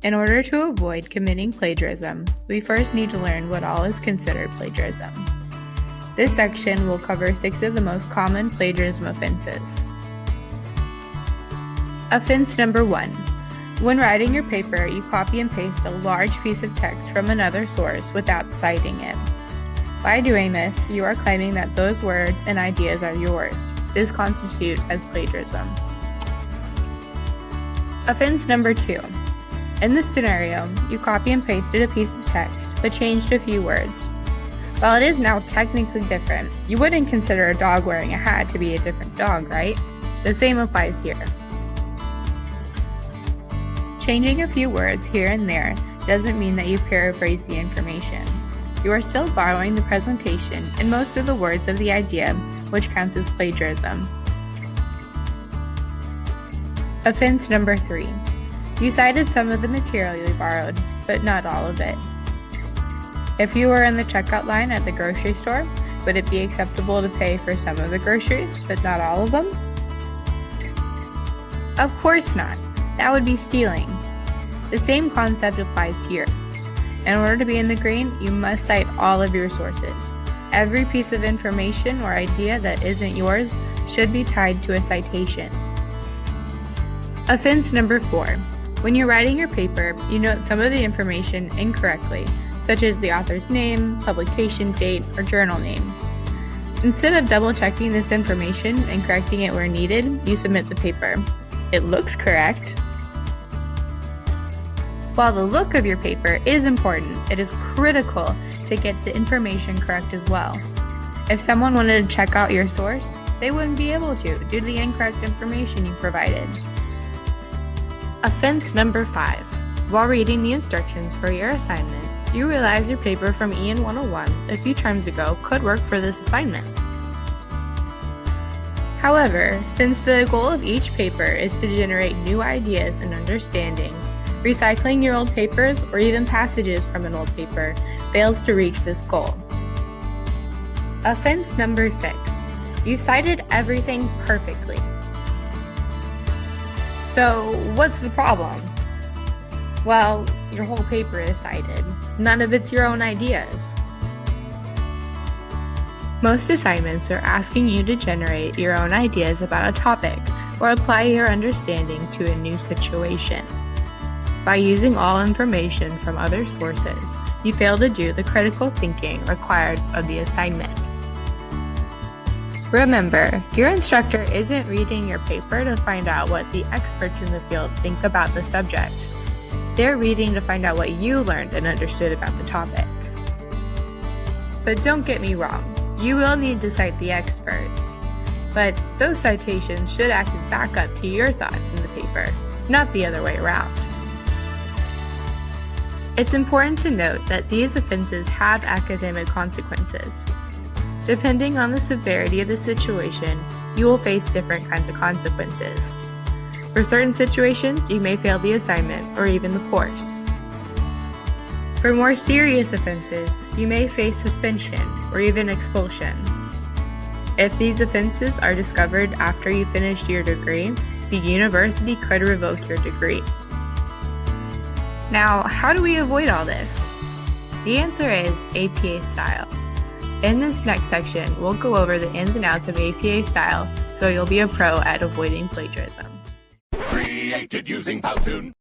In order to avoid committing plagiarism, we first need to learn what all is considered plagiarism. This section will cover 6 of the most common plagiarism offenses. Offense number 1. When writing your paper, you copy and paste a large piece of text from another source without citing it. By doing this, you are claiming that those words and ideas are yours. This constitutes as plagiarism. Offense number 2. In this scenario, you copy and pasted a piece of text, but changed a few words. While it is now technically different, you wouldn't consider a dog wearing a hat to be a different dog, right? The same applies here. Changing a few words here and there doesn't mean that you paraphrase the information. You are still borrowing the presentation and most of the words of the idea, which counts as plagiarism. Offense number 3. You cited some of the material you borrowed, but not all of it. If you were in the checkout line at the grocery store, would it be acceptable to pay for some of the groceries, but not all of them? Of course not. That would be stealing. The same concept applies here. In order to be in the green, you must cite all of your sources. Every piece of information or idea that isn't yours should be tied to a citation. Offense number 4. When you're writing your paper, you note some of the information incorrectly, such as the author's name, publication date, or journal name. Instead of double-checking this information and correcting it where needed, you submit the paper. It looks correct. While the look of your paper is important, it is critical to get the information correct as well. If someone wanted to check out your source, they wouldn't be able to due to the incorrect information you provided. Offense number 5. While reading the instructions for your assignment, you realize your paper from EN 101 a few times ago could work for this assignment. However, since the goal of each paper is to generate new ideas and understandings, recycling your old papers or even passages from an old paper fails to reach this goal. Offense number 6. You cited everything perfectly. So, what's the problem? Well, your whole paper is cited. None of it's your own ideas. Most assignments are asking you to generate your own ideas about a topic or apply your understanding to a new situation. By using all information from other sources, you fail to do the critical thinking required of the assignment. Remember, your instructor isn't reading your paper to find out what the experts in the field think about the subject. They're reading to find out what you learned and understood about the topic. But don't get me wrong, you will need to cite the experts. But those citations should act as backup to your thoughts in the paper, not the other way around. It's important to note that these offenses have academic consequences. Depending on the severity of the situation, you will face different kinds of consequences. For certain situations, you may fail the assignment or even the course. For more serious offenses, you may face suspension or even expulsion. If these offenses are discovered after you finished your degree, the university could revoke your degree. Now, how do we avoid all this? The answer is APA style. In this next section, we'll go over the ins and outs of APA style so you'll be a pro at avoiding plagiarism. Created using Powtoon.